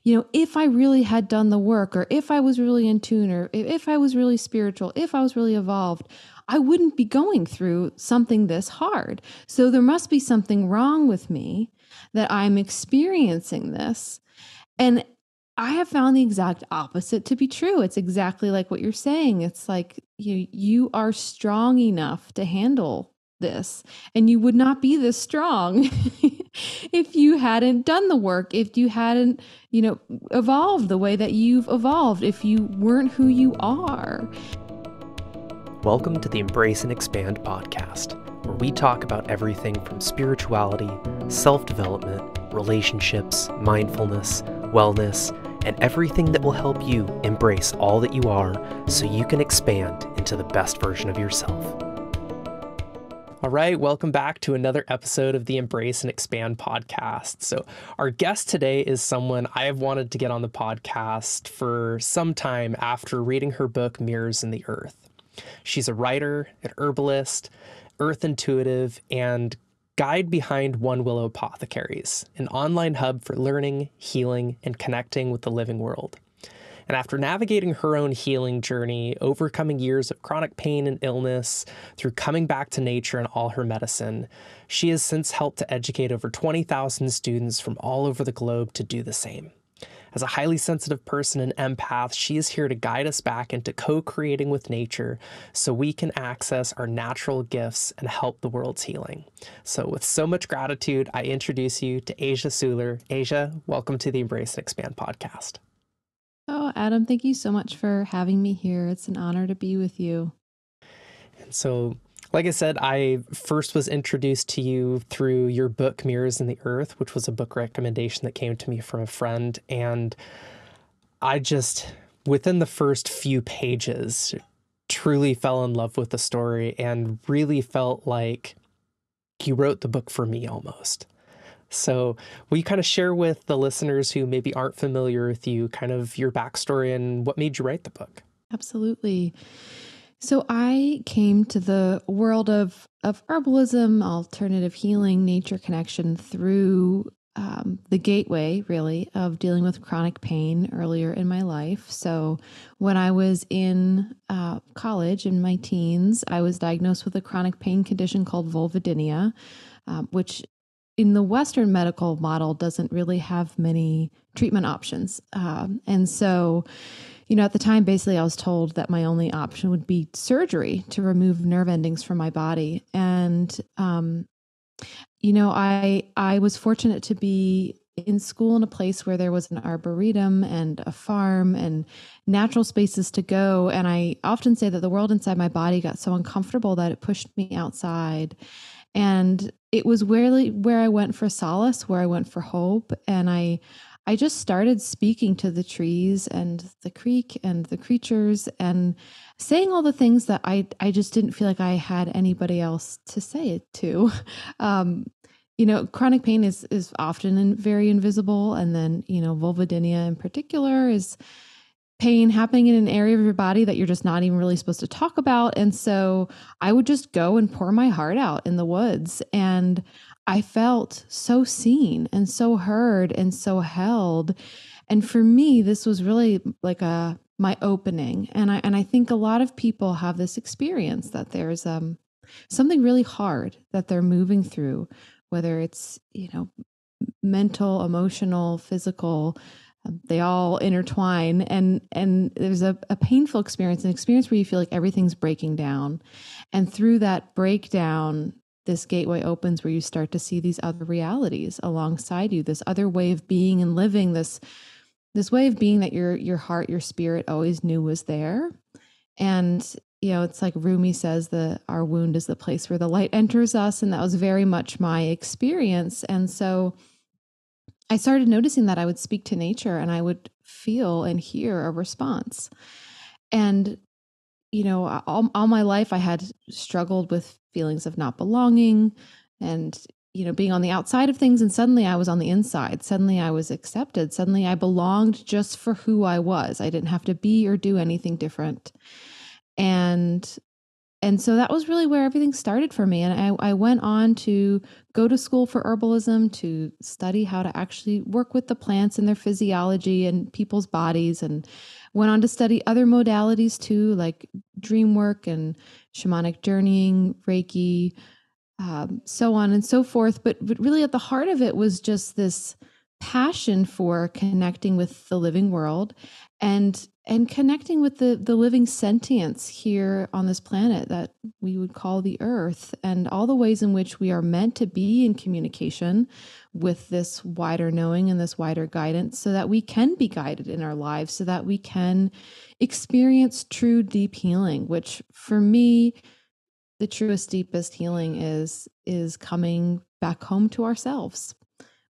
if I really had done the work, or if I was really in tune, or if I was really spiritual, if I was really evolved, I wouldn't be going through something this hard. So there must be something wrong with me that I'm experiencing this. And I have found the exact opposite to be true. It's exactly like what you're saying. It's like you are strong enough to handle this, and you would not be this strong if you hadn't done the work, if you hadn't, evolved the way that you've evolved, if you weren't who you are. Welcome to the Embrace and Expand podcast, where we talk about everything from spirituality, self-development, relationships, mindfulness, wellness, and everything that will help you embrace all that you are so you can expand into the best version of yourself. All right, welcome back to another episode of the Embrace and Expand podcast. So our guest today is someone I have wanted to get on the podcast for some time after reading her book, Mirrors in the Earth. She's a writer, an herbalist, earth intuitive, and guide behind One Willow Apothecaries, an online hub for learning, healing, and connecting with the living world. And after navigating her own healing journey, overcoming years of chronic pain and illness, through coming back to nature and all her medicine, she has since helped to educate over 20,000 students from all over the globe to do the same. As a highly sensitive person and empath, she is here to guide us back into co-creating with nature so we can access our natural gifts and help the world's healing. So with so much gratitude, I introduce you to Asia Suler. Asia, welcome to the Embrace and Expand podcast. Oh, Adam, thank you so much for having me here. It's an honor to be with you. And so, like I said, I first was introduced to you through your book, Mirrors in the Earth, which was a book recommendation that came to me from a friend. And I just, within the first few pages, truly fell in love with the story and really felt like you wrote the book for me almost. So will you kind of share with the listeners who maybe aren't familiar with you, kind of your backstory and what made you write the book? Absolutely. So I came to the world of herbalism, alternative healing, nature connection through the gateway, really, of dealing with chronic pain earlier in my life. So when I was in college in my teens, I was diagnosed with a chronic pain condition called vulvodynia, which in the Western medical model doesn't really have many treatment options. And so, at the time, basically, I was told that my only option would be surgery to remove nerve endings from my body. And, I was fortunate to be in school in a place where there was an arboretum and a farm and natural spaces to go. And I often say that the world inside my body got so uncomfortable that it pushed me outside. And it was where I went for solace, where I went for hope. And I just started speaking to the trees and the creek and the creatures and saying all the things that I just didn't feel like I had anybody else to say it to. Chronic pain is often very invisible. And then, vulvodynia in particular is pain happening in an area of your body that you're just not even really supposed to talk about. And so I would just go and pour my heart out in the woods. And I felt so seen and so heard and so held. And for me, this was really like my opening. And I think a lot of people have this experience that there's something really hard that they're moving through, whether it's, mental, emotional, physical. They all intertwine, and there's a painful experience, an experience where you feel like everything's breaking down. And through that breakdown, this gateway opens where you start to see these other realities alongside you, this other way of being and living, this way of being that your heart, your spirit always knew was there. And, it's like Rumi says that our wound is the place where the light enters us. And that was very much my experience. And so I started noticing that I would speak to nature and I would feel and hear a response. And, all my life I had struggled with feelings of not belonging and, being on the outside of things. And suddenly I was on the inside. Suddenly I was accepted. Suddenly I belonged just for who I was. I didn't have to be or do anything different. And And so that was really where everything started for me. And I went on to go to school for herbalism to study how to actually work with the plants and their physiology and people's bodies, and went on to study other modalities too, like dream work and shamanic journeying, Reiki, so on and so forth. But really at the heart of it was just this passion for connecting with the living world and connecting with the living sentience here on this planet that we would call the earth, and all the ways in which we are meant to be in communication with this wider knowing and this wider guidance, so that we can be guided in our lives, so that we can experience true deep healing, which for me, the truest, deepest healing is coming back home to ourselves.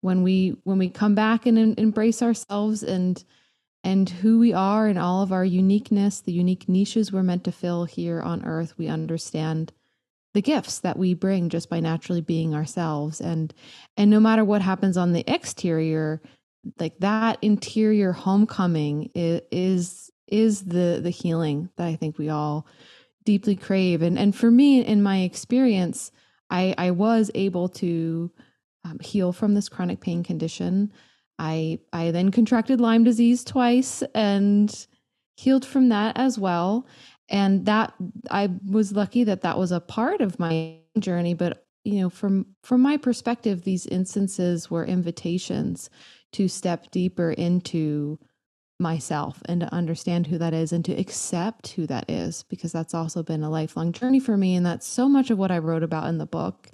When we come back and embrace ourselves and who we are and all of our uniqueness, the unique niches we're meant to fill here on earth, we understand the gifts that we bring just by naturally being ourselves. And no matter what happens on the exterior, like that interior homecoming is the healing that I think we all deeply crave. And for me, in my experience, I was able to heal from this chronic pain condition. I then contracted Lyme disease twice and healed from that as well. And that I was lucky that that was a part of my journey. But from my perspective, these instances were invitations to step deeper into myself and to understand who that is and to accept who that is, because that's also been a lifelong journey for me. And that's so much of what I wrote about in the book.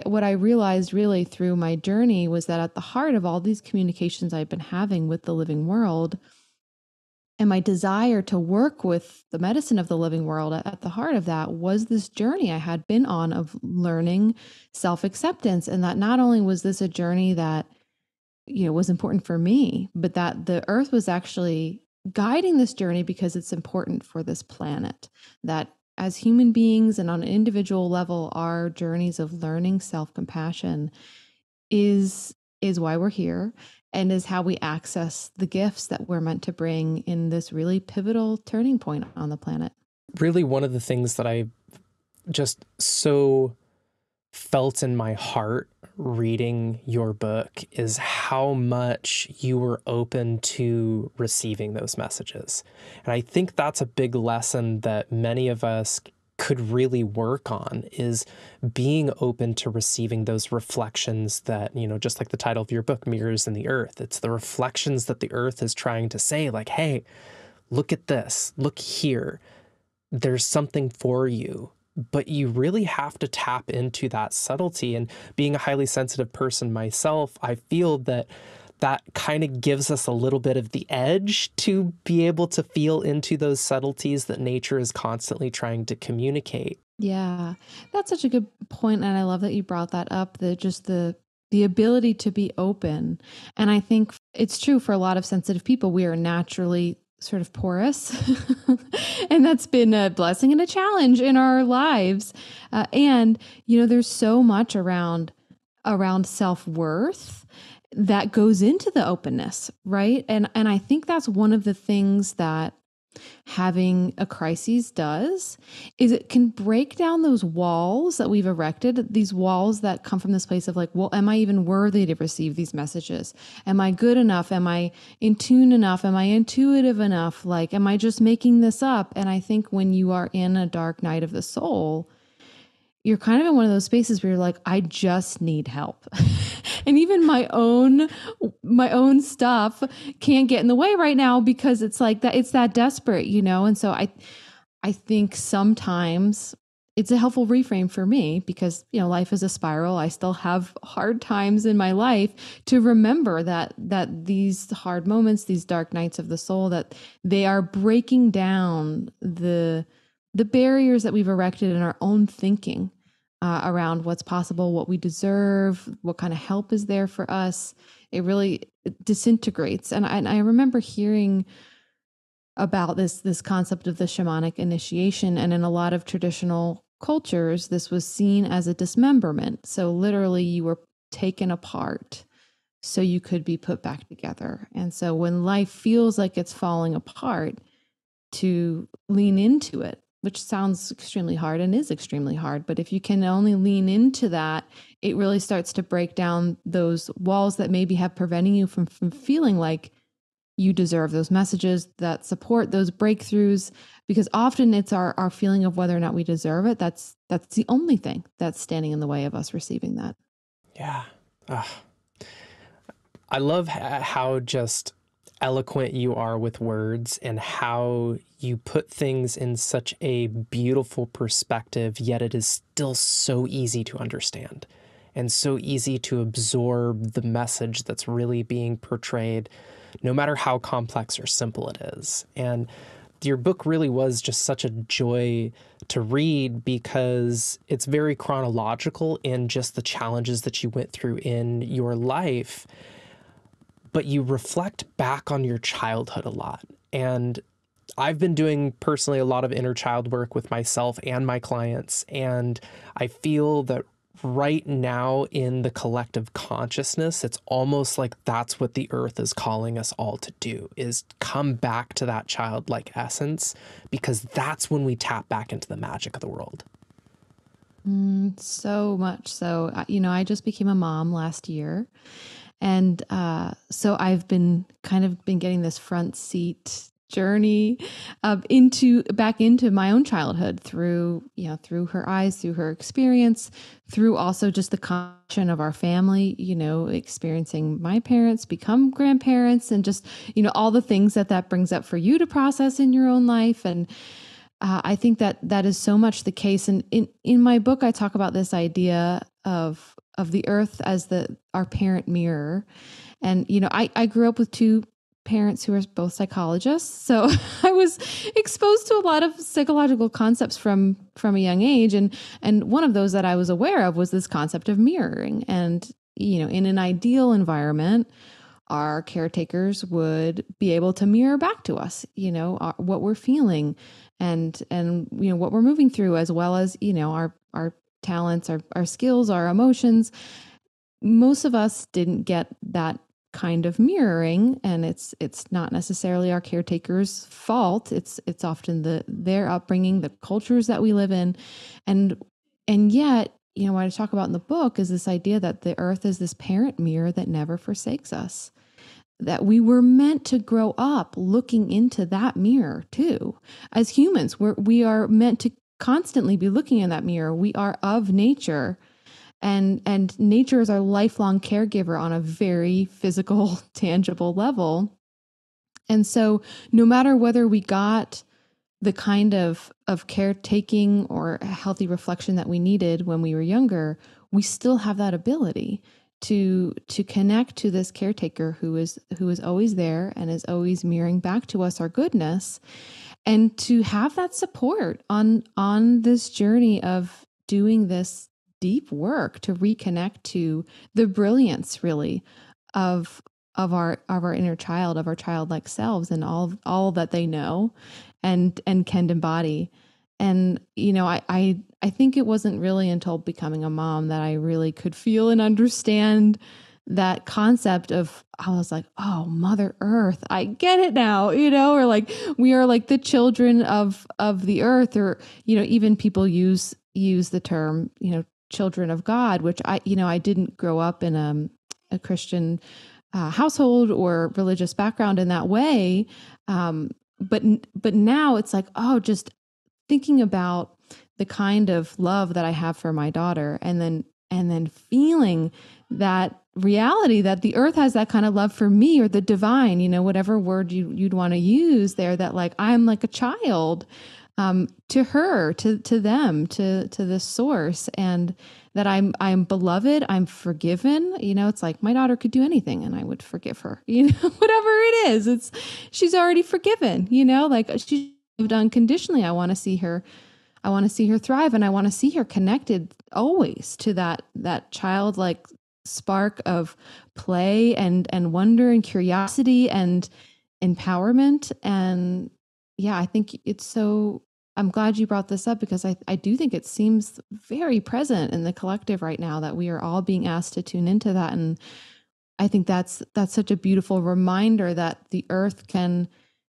What I realized really through my journey was that at the heart of all these communications I've been having with the living world and my desire to work with the medicine of the living world, at the heart of that was this journey I had been on of learning self-acceptance. And that not only was this a journey that was important for me, but that the earth was actually guiding this journey because it's important for this planet. That as human beings and on an individual level, our journeys of learning self-compassion is why we're here, and is how we access the gifts that we're meant to bring in this really pivotal turning point on the planet. Really, one of the things that I just so felt in my heart reading your book is how much you were open to receiving those messages. And I think that's a big lesson that many of us could really work on, is being open to receiving those reflections that, just like the title of your book, Mirrors in the Earth. It's the reflections that the earth is trying to say, like, hey, look at this, look here. There's something for you. But you really have to tap into that subtlety. And being a highly sensitive person myself, I feel that kind of gives us a little bit of the edge to be able to feel into those subtleties that nature is constantly trying to communicate. Yeah, that's such a good point. And I love that you brought that up, the ability to be open. And I think it's true for a lot of sensitive people. We are naturally sort of porous. And that's been a blessing and a challenge in our lives. And there's so much around self-worth that goes into the openness, right? And I think that's one of the things that having a crisis does, is it can break down those walls that we've erected, these walls that come from this place of like, well, am I even worthy to receive these messages? Am I good enough? Am I in tune enough? Am I intuitive enough? Like, am I just making this up? And I think when you are in a dark night of the soul, you're kind of in one of those spaces where you're like, I just need help. And even my own stuff can't get in the way right now, because it's like that, it's that desperate, And so I think sometimes it's a helpful reframe for me, because, life is a spiral. I still have hard times in my life, to remember that these hard moments, these dark nights of the soul, that they are breaking down the barriers that we've erected in our own thinking around what's possible, what we deserve, what kind of help is there for us. It really disintegrates. And I remember hearing about this concept of the shamanic initiation. And in a lot of traditional cultures, this was seen as a dismemberment. So literally you were taken apart so you could be put back together. And so when life feels like it's falling apart, to lean into it which sounds extremely hard and is extremely hard. But if you can only lean into that, it really starts to break down those walls that maybe have preventing you from feeling like you deserve those messages, that support, those breakthroughs, because often it's our feeling of whether or not we deserve it. That's the only thing that's standing in the way of us receiving that. Yeah. I love how just eloquent you are with words and how you put things in such a beautiful perspective, yet it is still so easy to understand and so easy to absorb the message that's really being portrayed, no matter how complex or simple it is. And your book really was just such a joy to read because it's very chronological in just the challenges that you went through in your life, but you reflect back on your childhood a lot. And I've been doing personally a lot of inner child work with myself and my clients, and I feel that right now in the collective consciousness, it's almost like that's what the earth is calling us all to do, is come back to that childlike essence, because that's when we tap back into the magic of the world. So much so. I just became a mom last year. And so I've been getting this front seat journey back into my own childhood through her eyes, through her experience, through also just the connection of our family, experiencing my parents become grandparents, and just, all the things that brings up for you to process in your own life. And I think that is so much the case. And in my book, I talk about this idea of the earth as our parent mirror. And, I grew up with two parents who are both psychologists. So I was exposed to a lot of psychological concepts from a young age. And one of those that I was aware of was this concept of mirroring. And, in an ideal environment, our caretakers would be able to mirror back to us, what we're feeling and what we're moving through, as well as, our talents, our skills, our emotions. Most of us didn't get that kind of mirroring, and it's not necessarily our caretakers' fault. It's often their upbringing, the cultures that we live in, and yet, what I talk about in the book is this idea that the earth is this parent mirror that never forsakes us. That we were meant to grow up looking into that mirror too. As humans, we are meant to constantly be looking in that mirror. We are of nature. And nature is our lifelong caregiver on a very physical, tangible level. And so no matter whether we got the kind of caretaking or healthy reflection that we needed when we were younger, we still have that ability to connect to this caretaker who is always there and is always mirroring back to us our goodness, and to have that support on this journey of doing this deep work to reconnect to the brilliance really of our inner child, of our childlike selves, and all that they know and can embody. And I think it wasn't really until becoming a mom that I really could feel and understand that concept of, I was like, oh, Mother Earth, I get it now, or like, we are like the children of the earth, or, even people use the term, children of God, which I didn't grow up in a Christian household or religious background in that way. But now it's like, oh, just thinking about the kind of love that I have for my daughter, and then feeling that reality that the earth has that kind of love for me, or the divine, whatever word you'd want to use there, that like I'm like a child to her, to them, to this source, and that I'm beloved, I'm forgiven. It's like my daughter could do anything and I would forgive her, whatever it is, she's already forgiven, like she's lived unconditionally. I want to see her thrive, and I want to see her connected always to that childlike spark of play and wonder and curiosity and empowerment. And yeah, I think I'm glad you brought this up, because I do think it seems very present in the collective right now, that we are all being asked to tune into that. And I think that's such a beautiful reminder that the earth can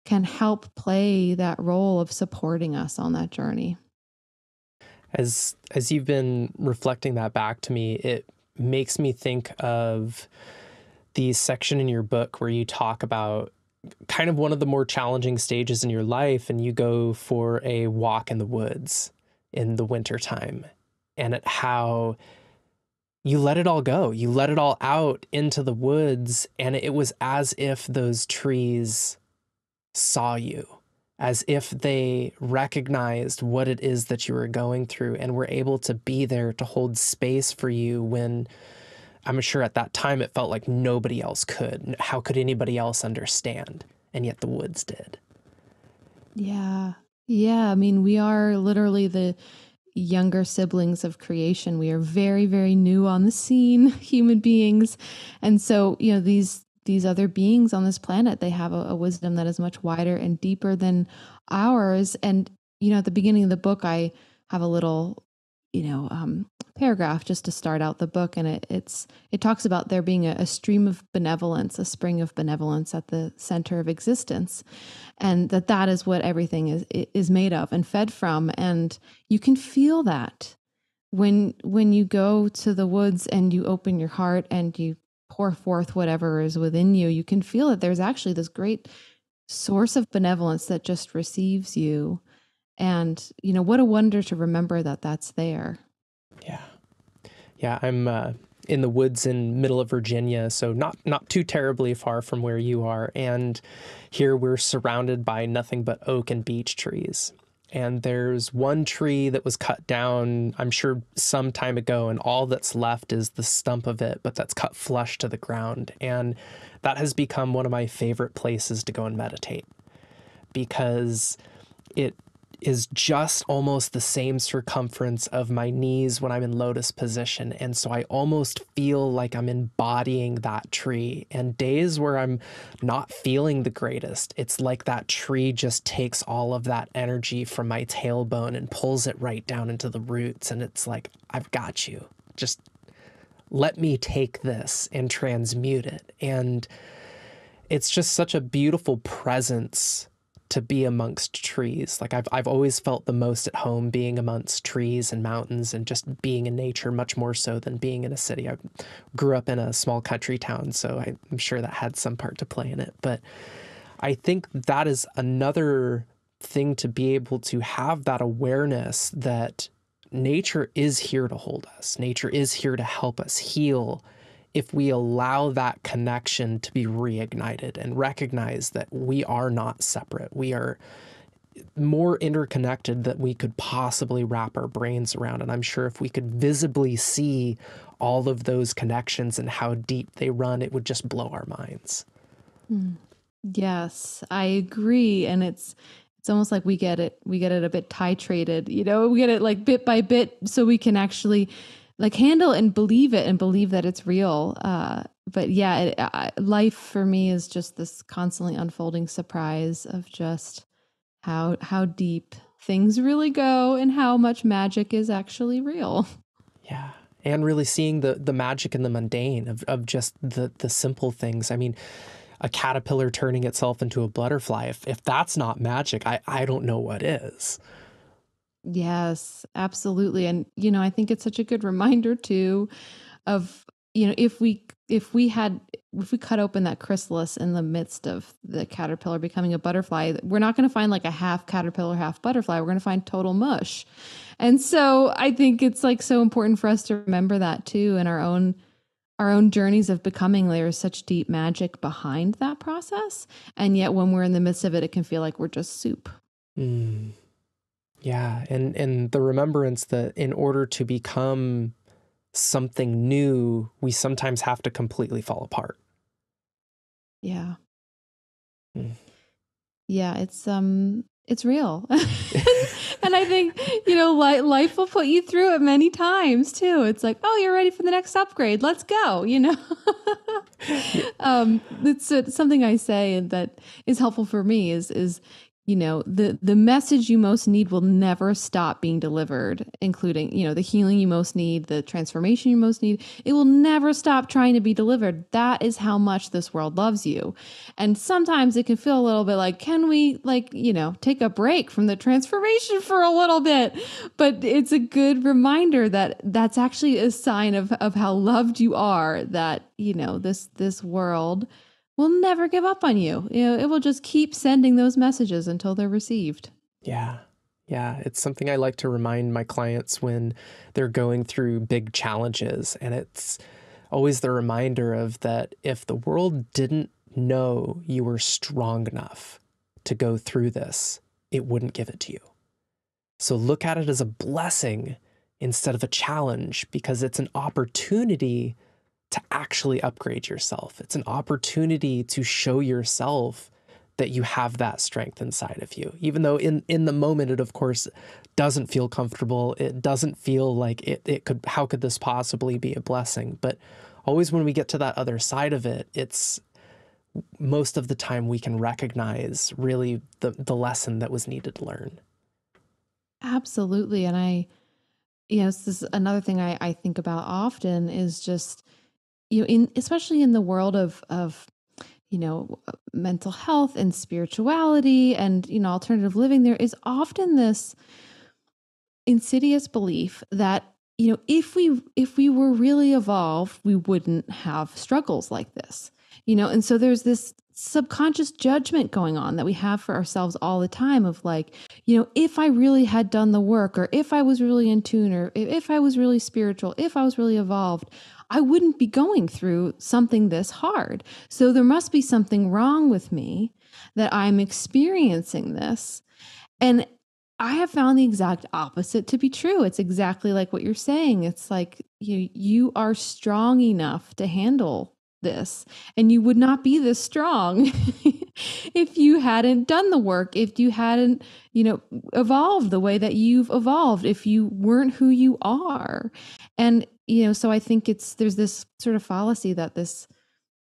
can help play that role of supporting us on that journey. As you've been reflecting that back to me, it makes me think of the section in your book where you talk about kind of one of the more challenging stages in your life, and you go for a walk in the woods in the wintertime, and at how you let it all go. You let it all out into the woods, and it was as if those trees saw you, as if they recognized what it is that you were going through and were able to be there to hold space for you when I'm sure at that time it felt like nobody else could. How could anybody else understand? And yet the woods did. Yeah. Yeah. I mean, we are literally the younger siblings of creation. We are very, very new on the scene, human beings. And so, these other beings on this planet, they have a wisdom that is much wider and deeper than ours. And, at the beginning of the book, I have a little, paragraph just to start out the book. And it talks about there being a stream of benevolence, a spring of benevolence at the center of existence. And that is what everything is made of and fed from. And you can feel that when you go to the woods and you open your heart and you pour forth whatever is within you, you can feel that there's actually this great source of benevolence that just receives you. And, what a wonder to remember that that's there. Yeah. Yeah, I'm in the woods in middle of Virginia, so not too terribly far from where you are. And here we're surrounded by nothing but oak and beech trees. And there's one tree that was cut down, I'm sure, some time ago, and all that's left is the stump of it, but that's cut flush to the ground. And that has become one of my favorite places to go and meditate, because it is just almost the same circumference of my knees when I'm in lotus position. And so I almost feel like I'm embodying that tree. And days where I'm not feeling the greatest, it's like that tree just takes all of that energy from my tailbone and pulls it right down into the roots. And it's like, I've got you. Just let me take this and transmute it. And it's just such a beautiful presence to be amongst trees. Like I've always felt the most at home being amongst trees and mountains and just being in nature, much more so than being in a city. I grew up in a small country town, so I'm sure that had some part to play in it. But I think that is another thing, to be able to have that awareness that nature is here to hold us. Nature is here to help us heal, if we allow that connection to be reignited and recognize that we are not separate. We are more interconnected than we could possibly wrap our brains around. And I'm sure if we could visibly see all of those connections and how deep they run, it would just blow our minds. Yes, I agree. And it's almost like we get it a bit titrated, we get it like bit by bit, so we can actually like handle and believe that it's real. But yeah, life for me is just this constantly unfolding surprise of just how deep things really go and how much magic is actually real. Yeah. And really seeing the magic in the mundane of just the simple things. I mean, a caterpillar turning itself into a butterfly, if that's not magic, I don't know what is. Yes, absolutely. And, I think it's such a good reminder too of, if we cut open that chrysalis in the midst of the caterpillar becoming a butterfly, we're not going to find like a half caterpillar, half butterfly. We're going to find total mush. And so I think it's like so important for us to remember that too, in our own journeys of becoming. There is such deep magic behind that process. And yet when we're in the midst of it, it can feel like we're just soup. Yeah, and the remembrance that in order to become something new, we sometimes have to completely fall apart. Yeah. Yeah, it's real. And I think, life will put you through it many times too. It's like, oh, you're ready for the next upgrade. Let's go, It's something I say that is helpful for me is the message you most need will never stop being delivered, including, the healing you most need, the transformation you most need. It will never stop trying to be delivered. That is how much this world loves you. And sometimes it can feel a little bit like, can we take a break from the transformation for a little bit? But it's a good reminder that that's actually a sign of how loved you are, that, this world will never give up on you. It will just keep sending those messages until they're received. Yeah. Yeah. It's something I like to remind my clients when they're going through big challenges. And it's always the reminder of that if the world didn't know you were strong enough to go through this, it wouldn't give it to you. So look at it as a blessing instead of a challenge, because it's an opportunity to actually upgrade yourself. It's an opportunity to show yourself that you have that strength inside of you. Even though in the moment, it of course doesn't feel comfortable. It doesn't feel like it could, how could this possibly be a blessing? But always when we get to that other side of it, it's most of the time we can recognize really the lesson that was needed to learn. Absolutely. And this is another thing I think about often is just, especially in the world of mental health and spirituality and, alternative living, there is often this insidious belief that, if we were really evolved, we wouldn't have struggles like this, and so there's this subconscious judgment going on that we have for ourselves all the time of like, if I really had done the work, or if I was really in tune, or if I was really spiritual, if I was really evolved, I wouldn't be going through something this hard. So there must be something wrong with me that I'm experiencing this. And I have found the exact opposite to be true. It's exactly like what you're saying. It's like you are strong enough to handle this, and you would not be this strong if you hadn't done the work, if you hadn't, evolved the way that you've evolved, if you weren't who you are. And, so I think there's this sort of fallacy that this,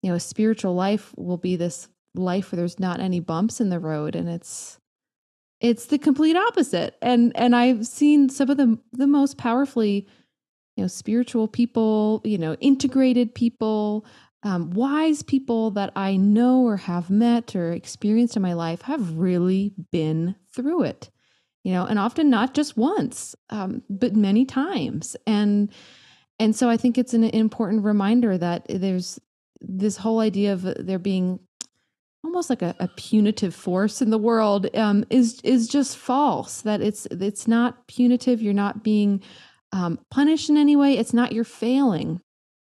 a spiritual life will be this life where there's not any bumps in the road. And it's the complete opposite. And I've seen some of the most powerfully, spiritual people, integrated people, wise people that I know or have met or experienced in my life have really been through it, and often not just once, but many times. And so I think it's an important reminder that there's this whole idea of there being almost like a punitive force in the world, is just false. That it's not punitive. You're not being punished in any way. It's not your failing.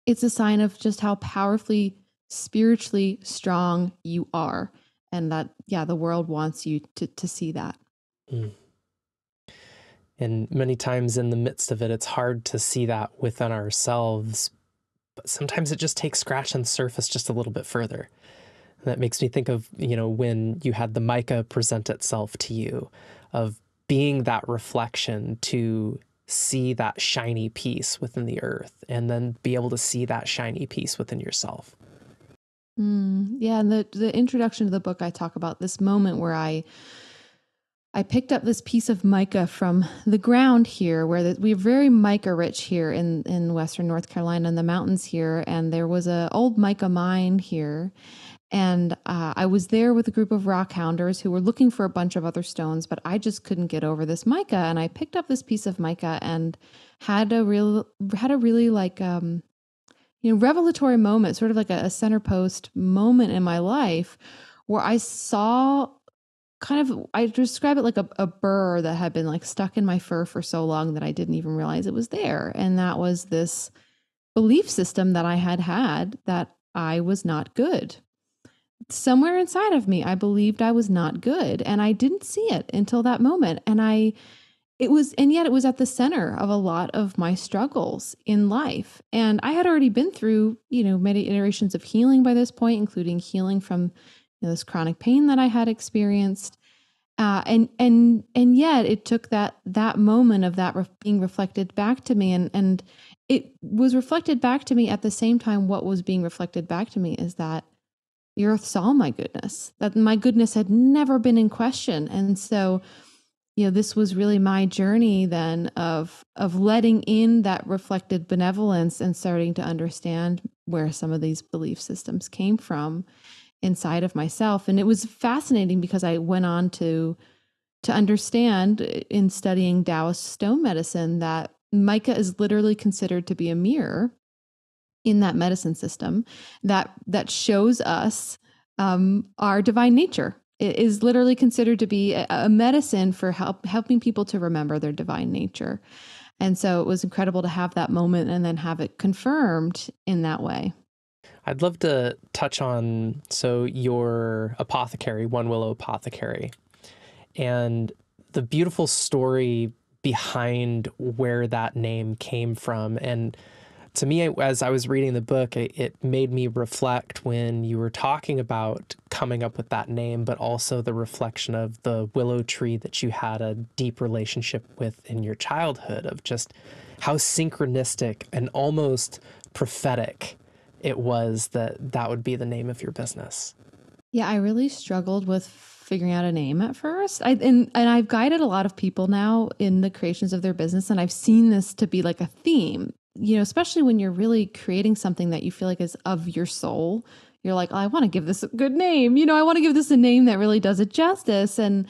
It's a sign of just how powerfully spiritually strong you are. And that, the world wants you to see that. Mm. And many times in the midst of it, it's hard to see that within ourselves. But sometimes it just takes scratching the surface just a little bit further. And that makes me think of, when you had the mica present itself to you, of being that reflection to see that shiny piece within the earth, and then be able to see that shiny piece within yourself. Yeah. And the introduction to the book, I talk about this moment where I picked up this piece of mica from the ground here, where we're very mica rich here in Western North Carolina, in the mountains here. And there was an old mica mine here. And I was there with a group of rock hounders who were looking for a bunch of other stones, but I just couldn't get over this mica. And I picked up this piece of mica and had a really like, revelatory moment, sort of like a center post moment in my life, where I saw I describe it like a burr that had been like stuck in my fur for so long that I didn't even realize it was there. And that was this belief system that I had that I was not good. Somewhere inside of me, I believed I was not good, and I didn't see it until that moment. And yet it was at the center of a lot of my struggles in life. And I had already been through, many iterations of healing by this point, including healing from this chronic pain that I had experienced. And yet it took that moment of that being reflected back to me, and it was reflected back to me at the same time. What was being reflected back to me is that the earth saw my goodness, that my goodness had never been in question. And so, this was really my journey then of letting in that reflected benevolence and starting to understand where some of these belief systems came from inside of myself. And it was fascinating because I went on to understand in studying Taoist stone medicine that mica is literally considered to be a mirror in that medicine system that shows us our divine nature. It is literally considered to be a medicine for helping people to remember their divine nature. And so it was incredible to have that moment and then have it confirmed in that way. I'd love to touch on, so your apothecary, One Willow Apothecary, and the beautiful story behind where that name came from. And to me, as I was reading the book, it made me reflect when you were talking about coming up with that name, but also the reflection of the willow tree that you had a deep relationship with in your childhood, of just how synchronistic and almost prophetic it was that would be the name of your business. Yeah, I really struggled with figuring out a name at first. And I've guided a lot of people now in the creations of their business, and I've seen this to be like a theme. Especially when you're really creating something that you feel like is of your soul, you're like, oh, I want to give this a good name. I want to give this a name that really does it justice. And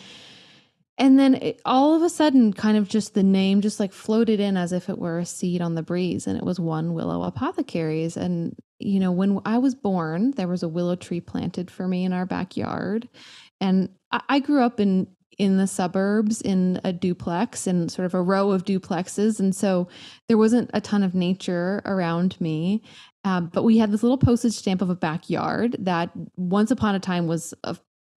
then all of a sudden, kind of just the name just like floated in as if it were a seed on the breeze. And it was One Willow Apothecaries. And, when I was born, there was a willow tree planted for me in our backyard. And I grew up in the suburbs in a duplex and sort of a row of duplexes. And so there wasn't a ton of nature around me. But we had this little postage stamp of a backyard that once upon a time was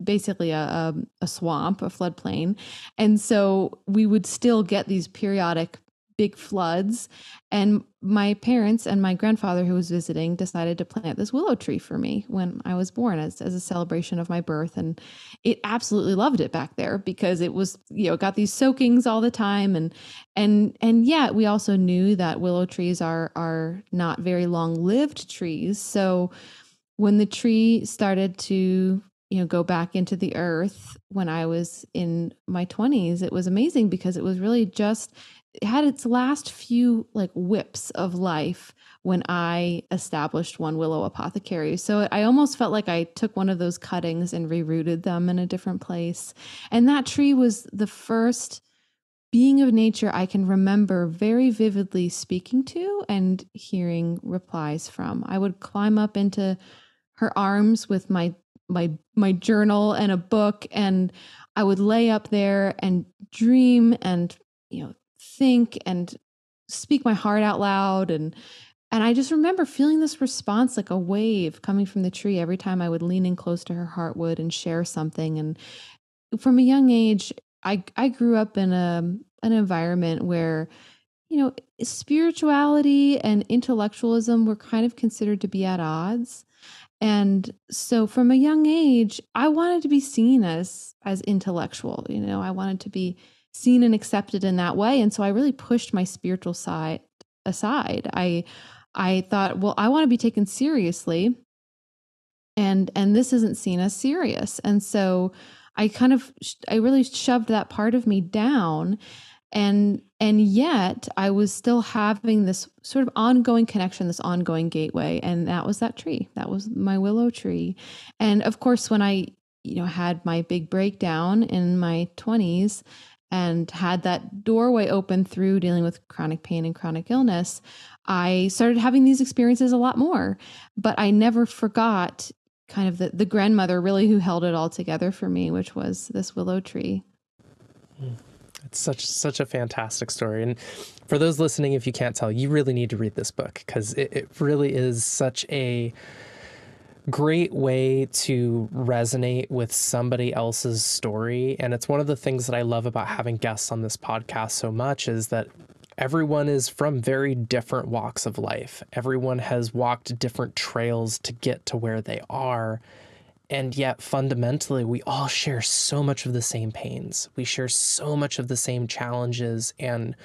basically a swamp, a floodplain. And so we would still get these periodic big floods. And my parents and my grandfather, who was visiting, decided to plant this willow tree for me when I was born as a celebration of my birth. And it absolutely loved it back there because it was, got these soakings all the time. And yet we also knew that willow trees are not very long-lived trees. So when the tree started to go back into the earth when I was in my 20s, it was amazing because it was really it had its last few like whips of life when I established One Willow Apothecary. So I almost felt like I took one of those cuttings and rerooted them in a different place. And that tree was the first being of nature I can remember very vividly speaking to and hearing replies from. I would climb up into her arms with my journal and a book, and I would lay up there and dream and think and speak my heart out loud, and I just remember feeling this response like a wave coming from the tree every time I would lean in close to her heartwood and share something. And from a young age, I grew up in an environment where spirituality and intellectualism were kind of considered to be at odds. And so from a young age, I wanted to be seen as intellectual. I wanted to be seen and accepted in that way. And so I really pushed my spiritual side aside. I thought, well, I want to be taken seriously, and this isn't seen as serious. And so I really shoved that part of me down. And yet I was still having this sort of ongoing connection, this ongoing gateway. And that was that tree. That was my willow tree. And of course, when I, had my big breakdown in my 20s and had that doorway open through dealing with chronic pain and chronic illness, I started having these experiences a lot more. But I never forgot kind of the grandmother really who held it all together for me, which was this willow tree. It's such a fantastic story. And for those listening, if you can't tell, you really need to read this book because it really is such a great way to resonate with somebody else's story. And it's one of the things that I love about having guests on this podcast so much is that everyone is from very different walks of life. Everyone has walked different trails to get to where they are. And yet, fundamentally, we all share so much of the same pains. We share so much of the same challenges and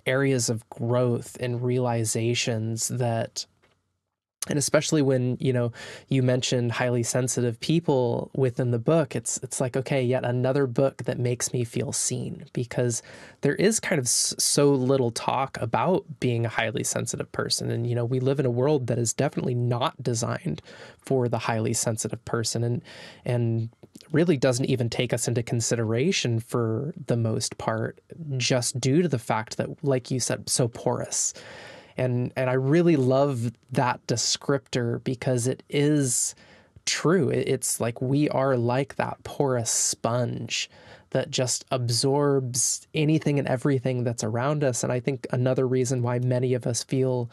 areas of growth and realizations that And especially when, you mentioned highly sensitive people within the book, it's like, okay, yet another book that makes me feel seen, because there is kind of so little talk about being a highly sensitive person. And, we live in a world that is definitely not designed for the highly sensitive person, and really doesn't even take us into consideration for the most part, just due to the fact that, like you said, so porous. And I really love that descriptor because it is true. It's like we are like that porous sponge that just absorbs anything and everything that's around us. And I think another reason why many of us feel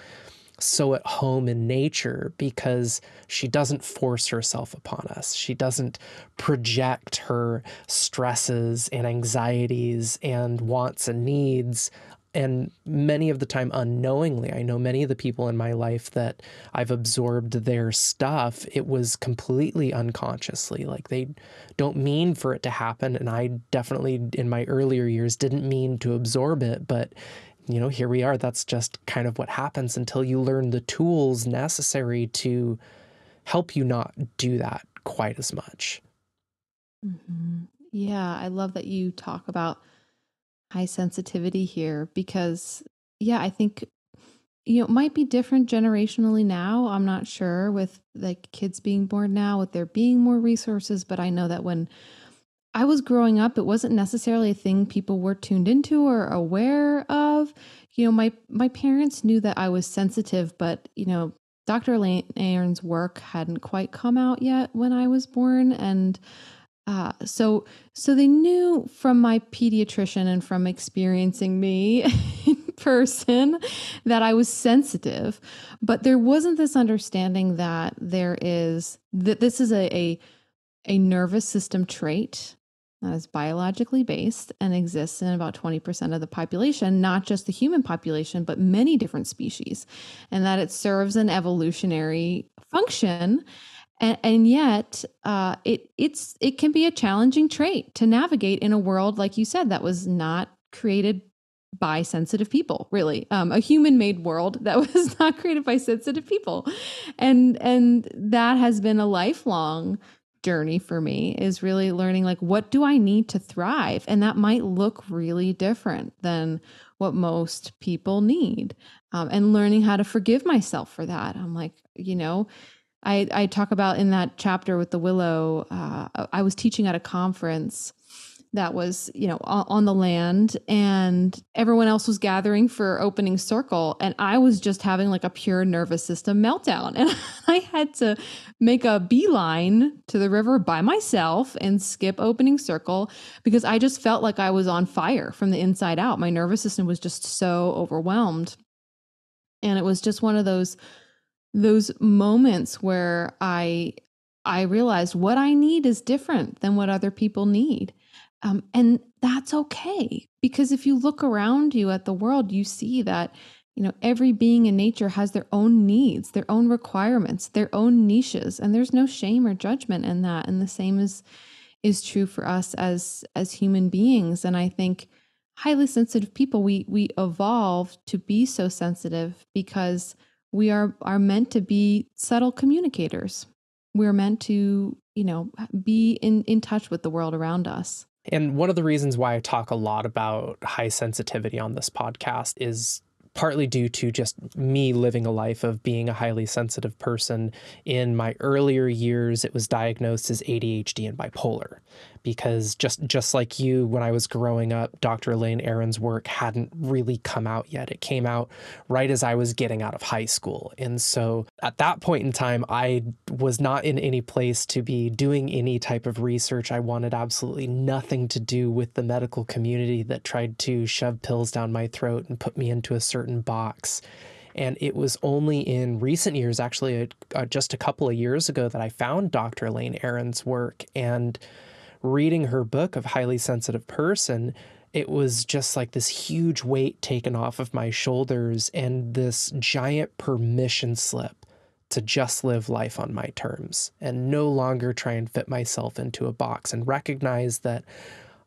so at home in nature, because she doesn't force herself upon us. She doesn't project her stresses and anxieties and wants and needs. And many of the time unknowingly, I know many of the people in my life that I've absorbed their stuff, it was completely unconsciously. Like they don't mean for it to happen. And I definitely in my earlier years didn't mean to absorb it, but here we are. That's just kind of what happens until you learn the tools necessary to help you not do that quite as much. Mm-hmm. Yeah, I love that you talk about high sensitivity here because, yeah, I think, it might be different generationally now. I'm not sure with like kids being born now, with there being more resources, but I know that when I was growing up, it wasn't necessarily a thing people were tuned into or aware of. My parents knew that I was sensitive, but Dr. Elaine Aron's work hadn't quite come out yet when I was born, and so they knew from my pediatrician and from experiencing me in person that I was sensitive, but there wasn't this understanding that this is a nervous system trait that is biologically based and exists in about 20% of the population, not just the human population, but many different species, and that it serves an evolutionary function. And yet, it can be a challenging trait to navigate in a world, like you said, that was not created by sensitive people. Really, a human-made world that was not created by sensitive people, and that has been a lifelong journey for me. Is really learning like, what do I need to thrive, and that might look really different than what most people need, and learning how to forgive myself for that. I'm like, I talk about in that chapter with the willow, I was teaching at a conference that was, on the land, and everyone else was gathering for opening circle. And I was just having like a pure nervous system meltdown. And I had to make a beeline to the river by myself and skip opening circle because I just felt like I was on fire from the inside out. My nervous system was just so overwhelmed. And it was just one of those moments where I realized what I need is different than what other people need. And that's okay, because if you look around you at the world, you see that, every being in nature has their own needs, their own requirements, their own niches, and there's no shame or judgment in that. And the same is true for us as human beings. And I think highly sensitive people, we evolved to be so sensitive because we are meant to be subtle communicators. We're meant to, be in touch with the world around us. And one of the reasons why I talk a lot about high sensitivity on this podcast is partly due to just me living a life of being a highly sensitive person. In my earlier years, it was diagnosed as ADHD and bipolar, because just like you, when I was growing up, Dr. Elaine Aron's work hadn't really come out yet. It came out right as I was getting out of high school. And so at that point in time, I was not in any place to be doing any type of research. I wanted absolutely nothing to do with the medical community that tried to shove pills down my throat and put me into a certain box. And it was only in recent years, actually just a couple of years ago, that I found Dr. Elaine Aron's work. And reading her book of Highly Sensitive Person, it was just like this huge weight taken off of my shoulders and this giant permission slip to just live life on my terms and no longer try and fit myself into a box, and recognize that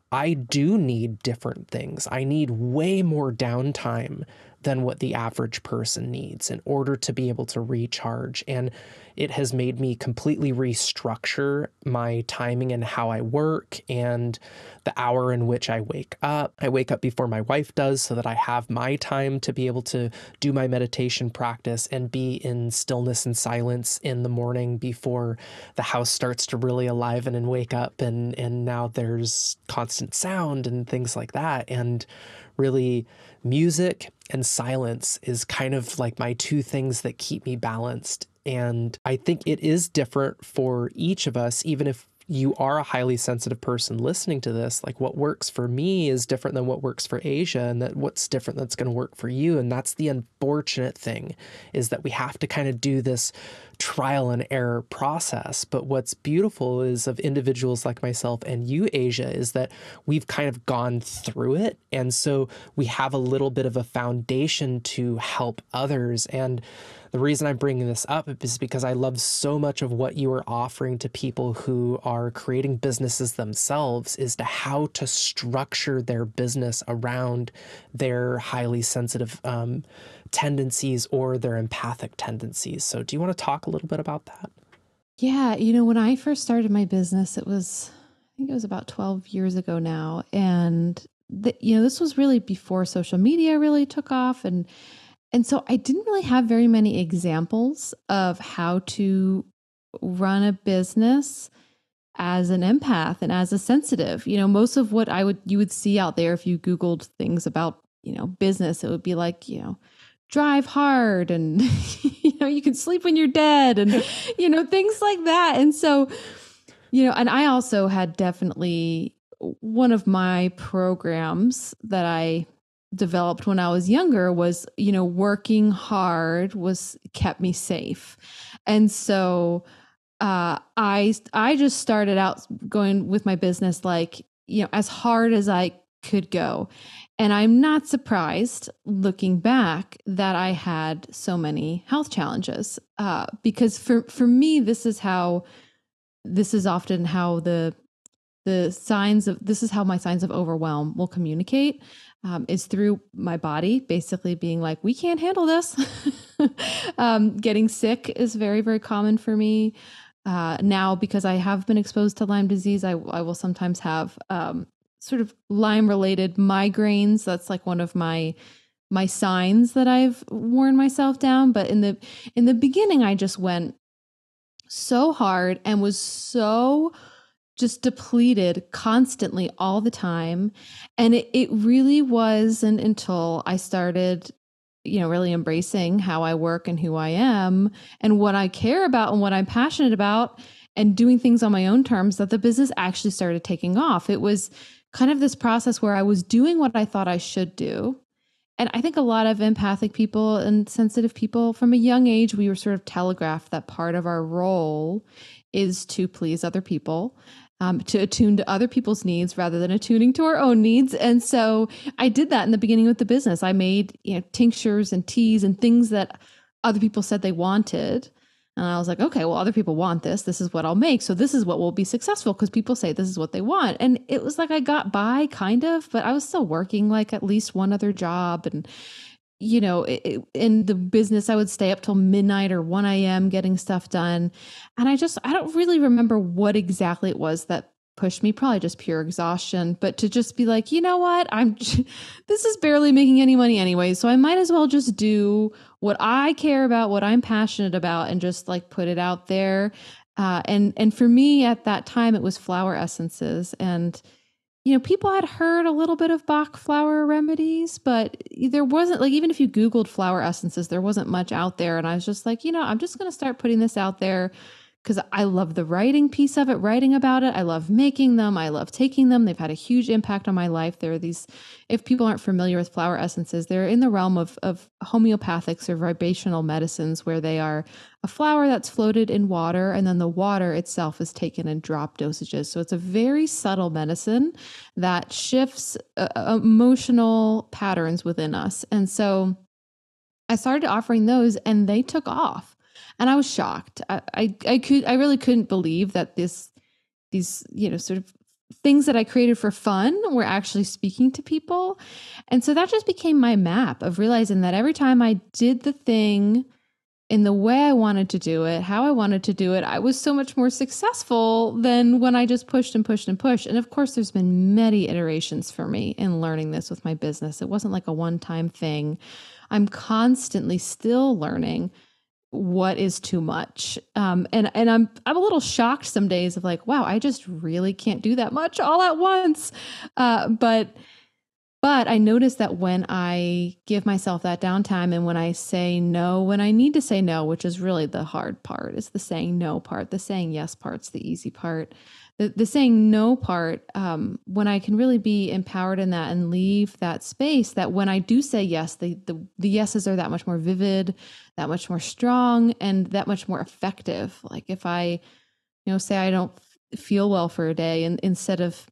I do need different things. I need way more downtime than what the average person needs in order to be able to recharge. And it has made me completely restructure my timing and how I work and the hour in which I wake up. I wake up before my wife does so that I have my time to be able to do my meditation practice and be in stillness and silence in the morning before the house starts to really aliven and wake up. And now there's constant sound and things like that. And really, music and silence is kind of like my two things that keep me balanced. And I think it is different for each of us, even if you are a highly sensitive person listening to this. Like, what works for me is different than what works for Asia, and that what's different that's going to work for you. And that's the unfortunate thing, is that we have to kind of do this trial and error process. But what's beautiful is of individuals like myself and you, Asia, is that we've kind of gone through it. And so we have a little bit of a foundation to help others. And the reason I'm bringing this up is because I love so much of what you are offering to people who are creating businesses themselves, is to how to structure their business around their highly sensitive tendencies or their empathic tendencies. So do you want to talk a little bit about that? Yeah. When I first started my business, I think it was about 12 years ago now. And this was really before social media really took off. And so I didn't really have very many examples of how to run a business as an empath and as a sensitive. Most of what you would see out there if you Googled things about, business, it would be like, drive hard and, you can sleep when you're dead and, things like that. And so, and I also had definitely one of my programs that I developed when I was younger was, working hard kept me safe. And so I just started out going with my business, like, as hard as I could go. And I'm not surprised looking back that I had so many health challenges, because for me, this is often how this is how my signs of overwhelm will communicate. Is through my body basically being like, we can't handle this. Getting sick is very, very common for me. Now, because I have been exposed to Lyme disease, I will sometimes have sort of Lyme-related migraines. That's like one of my signs that I've worn myself down. But in the beginning, I just went so hard and was so just depleted constantly all the time. And it really wasn't until I started, really embracing how I work and who I am and what I care about and what I'm passionate about and doing things on my own terms that the business actually started taking off. It was kind of this process where I was doing what I thought I should do. And I think a lot of empathic people and sensitive people from a young age, we were sort of telegraphed that part of our role is to please other people. To attune to other people's needs rather than attuning to our own needs. And so I did that in the beginning with the business. I made tinctures and teas and things that other people said they wanted. And I was like, okay, well, other people want this. This is what I'll make. So this is what will be successful because people say this is what they want. And it was like I got by kind of, but I was still working like at least one other job. And in the business, I would stay up till midnight or 1 a.m. getting stuff done. And I don't really remember what exactly it was that pushed me, probably just pure exhaustion, but to just be like, you know what, this is barely making any money anyway. So I might as well just do what I care about, what I'm passionate about, and just like put it out there. And for me at that time, it was flower essences. And people had heard a little bit of Bach flower remedies, but there wasn't, like, even if you Googled flower essences, there wasn't much out there. And I was just like, I'm just going to start putting this out there because I love the writing piece of it, writing about it. I love making them. I love taking them. They've had a huge impact on my life. There are these, if people aren't familiar with flower essences, they're in the realm of homeopathics or vibrational medicines, where they are a flower that's floated in water, and then the water itself is taken in drop dosages. So it's a very subtle medicine that shifts emotional patterns within us. And so I started offering those, and they took off. And I was shocked. I really couldn't believe that these, sort of things that I created for fun were actually speaking to people. And so that just became my map of realizing that every time I did the thing in the way I wanted to do it, how I wanted to do it, I was so much more successful than when I just pushed and pushed and pushed. And of course, there's been many iterations for me in learning this with my business. It wasn't like a one-time thing. I'm constantly still learning what is too much. And I'm a little shocked some days of like, wow, I just really can't do that much all at once. But I notice that when I give myself that downtime and when I say no, when I need to say no, which is really the hard part, is the saying no part. The saying yes part's the easy part. The saying no part, when I can really be empowered in that and leave that space, that when I do say yes, the yeses are that much more vivid, that much more strong, and that much more effective. Like if I, say I don't feel well for a day, and instead of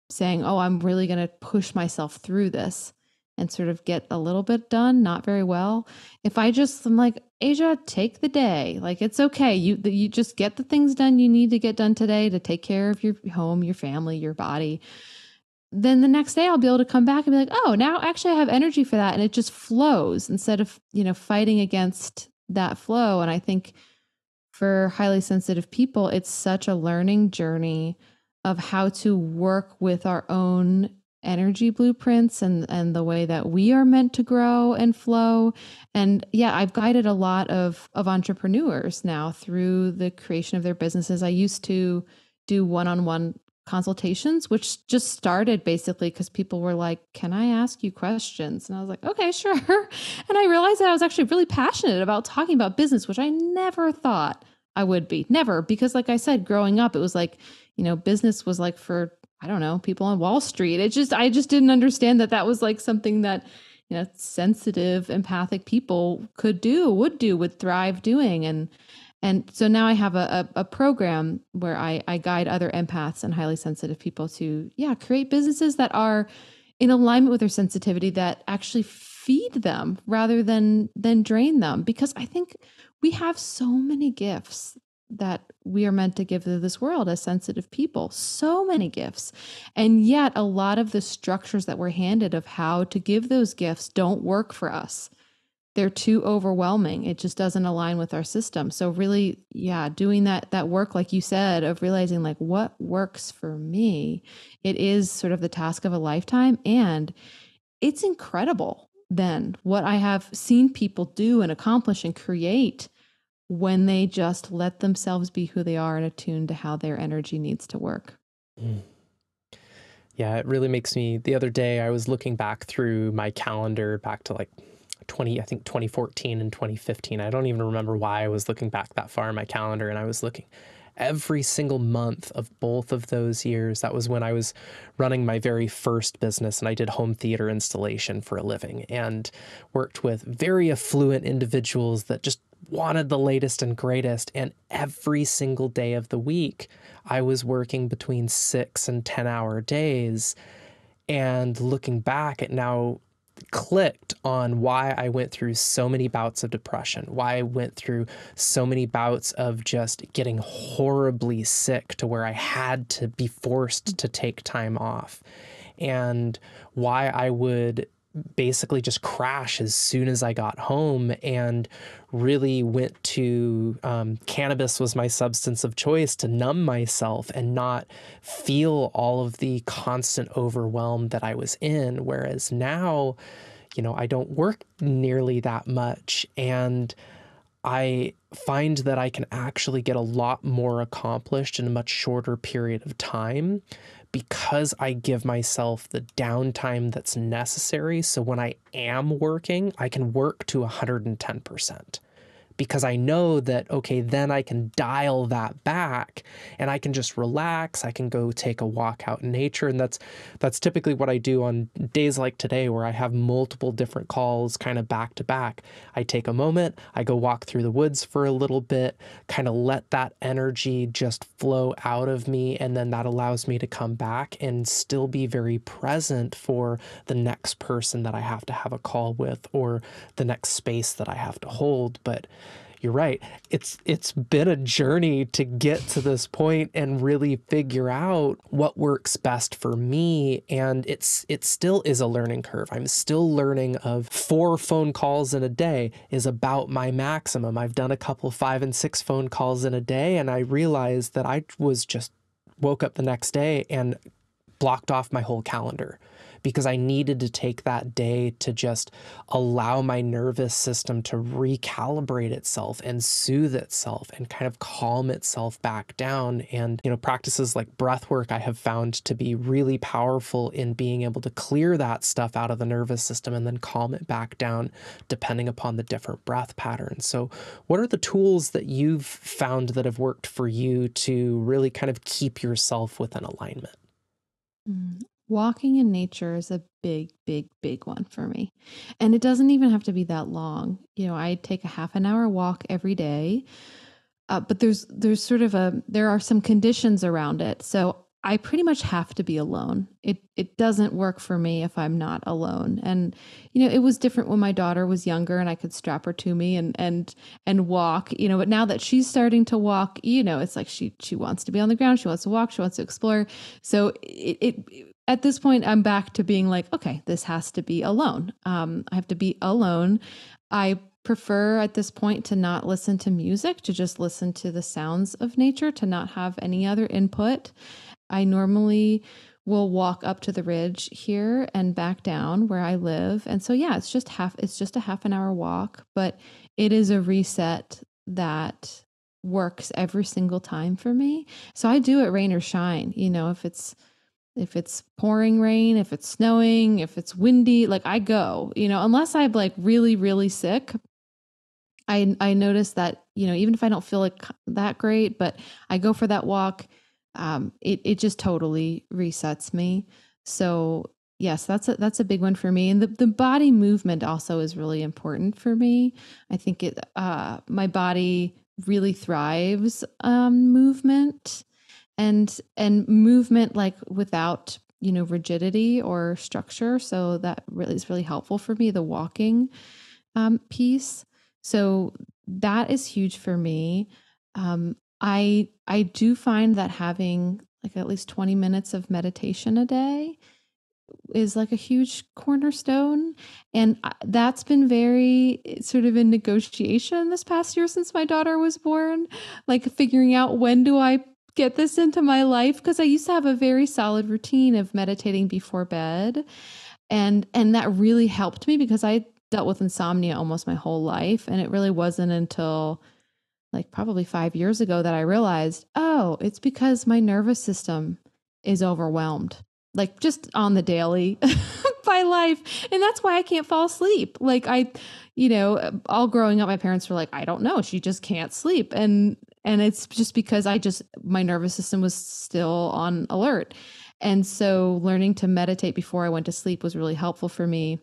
saying, oh, I'm really going to push myself through this and sort of get a little bit done, not very well. If I'm like, Asia, take the day. Like, it's okay. You just get the things done you need to get done today to take care of your home, your family, your body. Then the next day I'll be able to come back and be like, oh, now actually I have energy for that. And it just flows instead of, fighting against that flow. And I think for highly sensitive people, it's such a learning journey of how to work with our own energy blueprints and the way that we are meant to grow and flow. And yeah, I've guided a lot of entrepreneurs now through the creation of their businesses. I used to do one-on-one consultations, which just started basically because people were like, can I ask you questions? And I was like, okay, sure. And I realized that I was actually really passionate about talking about business, which I never thought I would be. Never. Because like I said, growing up, it was like, business was like for, I don't know, people on Wall Street. I just didn't understand that was like something that, sensitive, empathic people would thrive doing. And so now I have a program where I guide other empaths and highly sensitive people to, create businesses that are in alignment with their sensitivity, that actually feed them rather than drain them. Because I think we have so many gifts that we are meant to give to this world as sensitive people, so many gifts. And yet a lot of the structures that we're handed of how to give those gifts don't work for us. They're too overwhelming. It just doesn't align with our system. So really, doing that work, like you said, of realizing like what works for me, it is sort of the task of a lifetime. And it's incredible then what I have seen people do and accomplish and create when they just let themselves be who they are and attune to how their energy needs to work. Yeah, it really makes me, the other day I was looking back through my calendar back to like 2014 and 2015. I don't even remember why I was looking back that far in my calendar. And I was looking every single month of both of those years. That was when I was running my very first business, and I did home theater installation for a living and worked with very affluent individuals that just wanted the latest and greatest. And every single day of the week, I was working between 6 and 10-hour days. And looking back, it now clicked on why I went through so many bouts of depression, why I went through so many bouts of just getting horribly sick to where I had to be forced to take time off, and why I would basically just crash as soon as I got home, and really went to cannabis was my substance of choice to numb myself and not feel all of the constant overwhelm that I was in. Whereas now, I don't work nearly that much, and I find that I can actually get a lot more accomplished in a much shorter period of time because I give myself the downtime that's necessary. So when I am working, I can work to 110%. Because I know that, okay, then I can dial that back and I can just relax. I can go take a walk out in nature. And that's typically what I do on days like today, where I have multiple different calls kind of back to back. I take a moment, I go walk through the woods for a little bit, kind of let that energy just flow out of me. And then that allows me to come back and still be very present for the next person that I have to have a call with, or the next space that I have to hold. But you're right. It's been a journey to get to this point and really figure out what works best for me. And it still is a learning curve. I'm still learning of 4 phone calls in a day is about my maximum. I've done a couple 5 and 6 phone calls in a day, and I realized that I was just woke up the next day and blocked off my whole calendar because I needed to take that day to just allow my nervous system to recalibrate itself and soothe itself and kind of calm itself back down. And, practices like breath work I have found to be really powerful in being able to clear that stuff out of the nervous system and then calm it back down depending upon the different breath patterns. So what are the tools that you've found that have worked for you to really kind of keep yourself within alignment? Walking in nature is a big, big, big one for me. And it doesn't even have to be that long. I take a half an hour walk every day. But there's sort of there are some conditions around it. So I pretty much have to be alone. It doesn't work for me if I'm not alone. And, it was different when my daughter was younger and I could strap her to me and walk, but now that she's starting to walk, it's like she wants to be on the ground. She wants to walk. She wants to explore. So at this point, I'm back to being like, okay, this has to be alone. I have to be alone. I prefer at this point to not listen to music, to just listen to the sounds of nature, to not have any other input. I normally will walk up to the ridge here and back down where I live. And so, yeah, it's just a half an hour walk, but it is a reset that works every single time for me. So I do it rain or shine, if it's pouring rain, if it's snowing, if it's windy, like I go, unless I'm like really, really sick. I notice that, even if I don't feel like that great, but I go for that walk, it just totally resets me. So yes, that's a big one for me. And the body movement also is really important for me. I think my body really thrives on movement and movement like without, rigidity or structure. So that really is really helpful for me, the walking piece. So that is huge for me. I do find that having like at least 20 minutes of meditation a day is like a huge cornerstone. And that's been very sort of in negotiation this past year since my daughter was born, like figuring out when do I get this into my life? Because I used to have a very solid routine of meditating before bed. And that really helped me because I dealt with insomnia almost my whole life. And it really wasn't until like probably 5 years ago that I realized, oh, it's because my nervous system is overwhelmed, like just on the daily by life. And that's why I can't fall asleep. Like all growing up, my parents were like, I don't know, she just can't sleep. And it's just because my nervous system was still on alert. And so learning to meditate before I went to sleep was really helpful for me.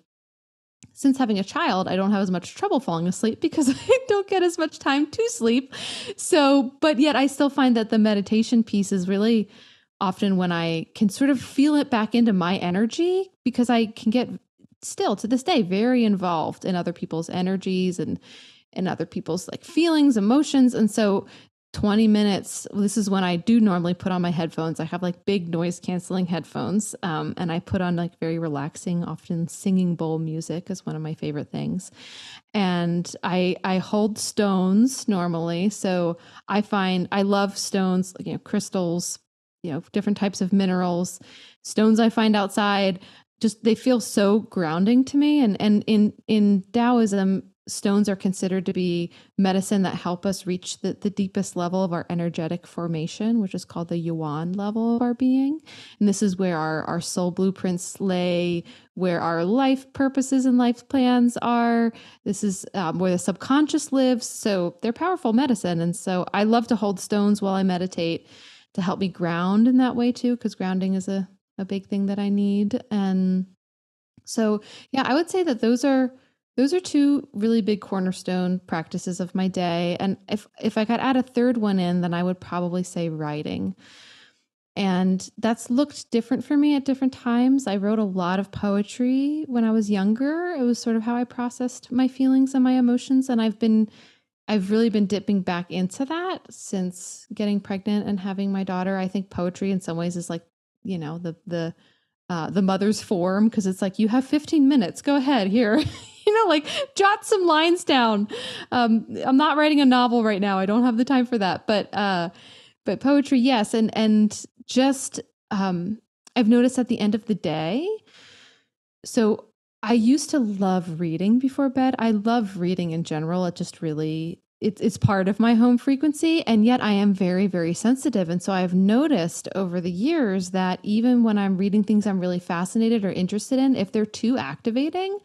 Since having a child, I don't have as much trouble falling asleep because I don't get as much time to sleep. So, but yet I still find that the meditation piece is really often when I can sort of feel it back into my energy, because I can get still to this day very involved in other people's energies and other people's like feelings, emotions. And so 20 minutes, this is when I do normally put on my headphones. I have like big noise canceling headphones. And I put on like very relaxing, often singing bowl music is one of my favorite things. And I hold stones normally. So I find I love stones, crystals, different types of minerals, stones I find outside. Just, they feel so grounding to me. And in Taoism, stones are considered to be medicine that help us reach the deepest level of our energetic formation, which is called the yuan level of our being. And this is where our soul blueprints lay, where our life purposes and life plans are. This is where the subconscious lives. So they're powerful medicine. And so I love to hold stones while I meditate to help me ground in that way too, because grounding is a big thing that I need. And so, yeah, I would say that those are two really big cornerstone practices of my day. And if I could add a third one in, then I would probably say writing. And that's looked different for me at different times. I wrote a lot of poetry when I was younger. It was sort of how I processed my feelings and my emotions. And I've been I've really been dipping back into that since getting pregnant and having my daughter. I think poetry in some ways is like, the mother's form, because it's like, you have 15 minutes, go ahead here, like jot some lines down. I'm not writing a novel right now. I don't have the time for that, but poetry, yes. And just, I've noticed at the end of the day, so I used to love reading before bed. I love reading in general. It just really, it's part of my home frequency. And yet I am very, very sensitive. And so I've noticed over the years that even when I'm reading things I'm really fascinated or interested in, if they're too activating,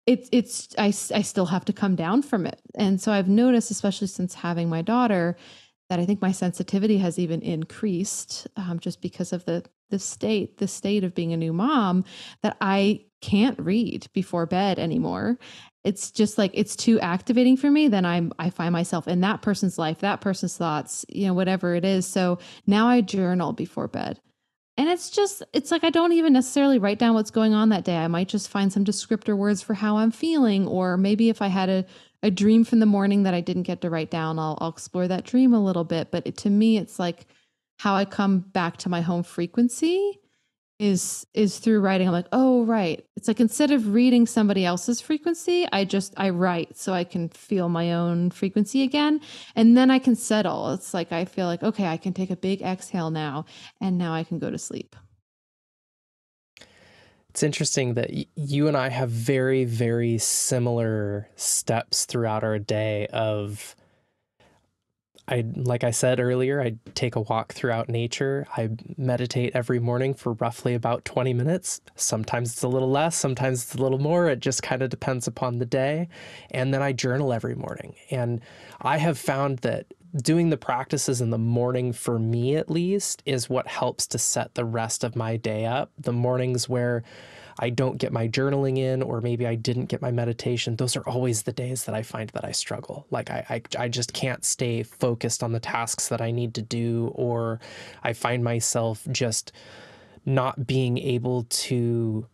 I still have to come down from it. And so I've noticed, especially since having my daughter, that I think my sensitivity has even increased, just because of the state of being a new mom, that I can't read before bed anymore. It's just like, it's too activating for me. Then I find myself in that person's life, that person's thoughts, whatever it is. So now I journal before bed. And it's like, I don't even necessarily write down what's going on that day. I might just find some descriptor words for how I'm feeling. Or maybe if I had a dream from the morning that I didn't get to write down, I'll explore that dream a little bit. But to me, it's like how I come back to my home frequency is through writing. I'm like, oh, right. It's like, instead of reading somebody else's frequency, I write so I can feel my own frequency again. And then I can settle. It's like, I feel like, okay, I can take a big exhale now, and now I can go to sleep. It's interesting that you and I have very, very similar steps throughout our day of, like I said earlier, I take a walk throughout nature. I meditate every morning for roughly about 20 minutes. Sometimes it's a little less, sometimes it's a little more. It just kind of depends upon the day. And then I journal every morning. And I have found that doing the practices in the morning, for me at least, is what helps to set the rest of my day up. The mornings where I don't get my journaling in, or maybe I didn't get my meditation, those are always the days that I find that I struggle. Like I just can't stay focused on the tasks that I need to do, or I find myself just not being able to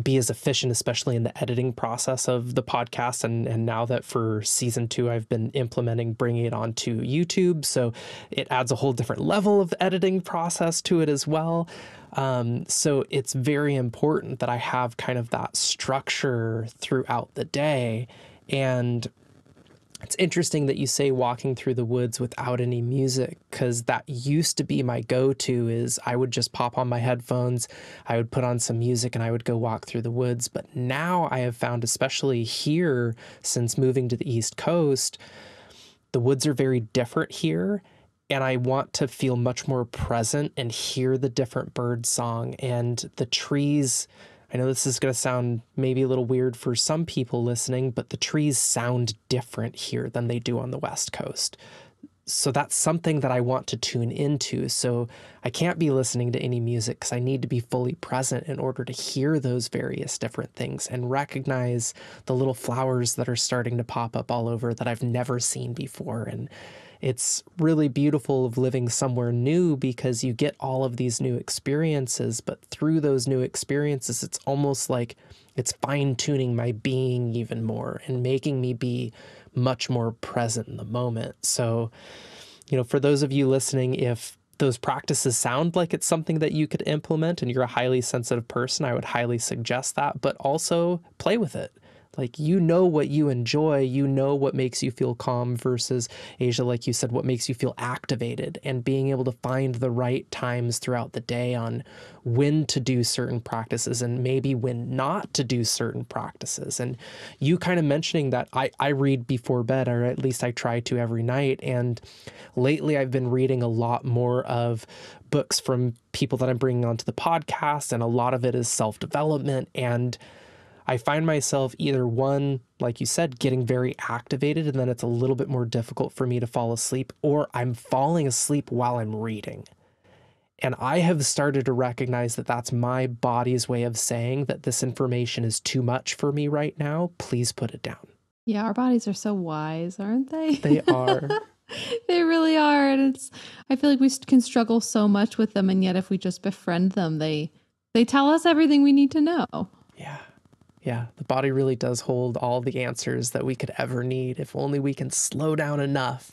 be as efficient, especially in the editing process of the podcast. And now that for season 2, I've been implementing bringing it onto YouTube. So it adds a whole different level of editing process to it as well. So it's very important that I have kind of that structure throughout the day. And it's interesting that you say walking through the woods without any music, because that used to be my go-to. Is I would just pop on my headphones, I would put on some music, and I would go walk through the woods. But now I have found, especially here since moving to the East Coast, the woods are very different here. And I want to feel much more present and hear the different bird song and the trees. I know this is going to sound maybe a little weird for some people listening, but the trees sound different here than they do on the West Coast. So that's something that I want to tune into. So I can't be listening to any music because I need to be fully present in order to hear those various different things and recognize the little flowers that are starting to pop up all over that I've never seen before. And it's really beautiful of living somewhere new, because you get all of these new experiences, but through those new experiences, it's almost like it's fine-tuning my being even more and making me be much more present in the moment. So, for those of you listening, if those practices sound like it's something that you could implement and you're a highly sensitive person, I would highly suggest that, but also play with it. Like, what you enjoy, what makes you feel calm versus, Asia, like you said, what makes you feel activated, and being able to find the right times throughout the day on when to do certain practices and maybe when not to do certain practices. And you kind of mentioning that I read before bed, or at least I try to every night. And lately I've been reading a lot more of books from people that I'm bringing onto the podcast, and a lot of it is self-development. And I find myself either, one, like you said, getting very activated, and then it's a little bit more difficult for me to fall asleep, or I'm falling asleep while I'm reading. And I have started to recognize that that's my body's way of saying that this information is too much for me right now. Please put it down. Yeah, our bodies are so wise, aren't they? They are. They really are. And I feel like we can struggle so much with them. And yet if we just befriend them, they tell us everything we need to know. Yeah. Yeah, the body really does hold all the answers that we could ever need if only we can slow down enough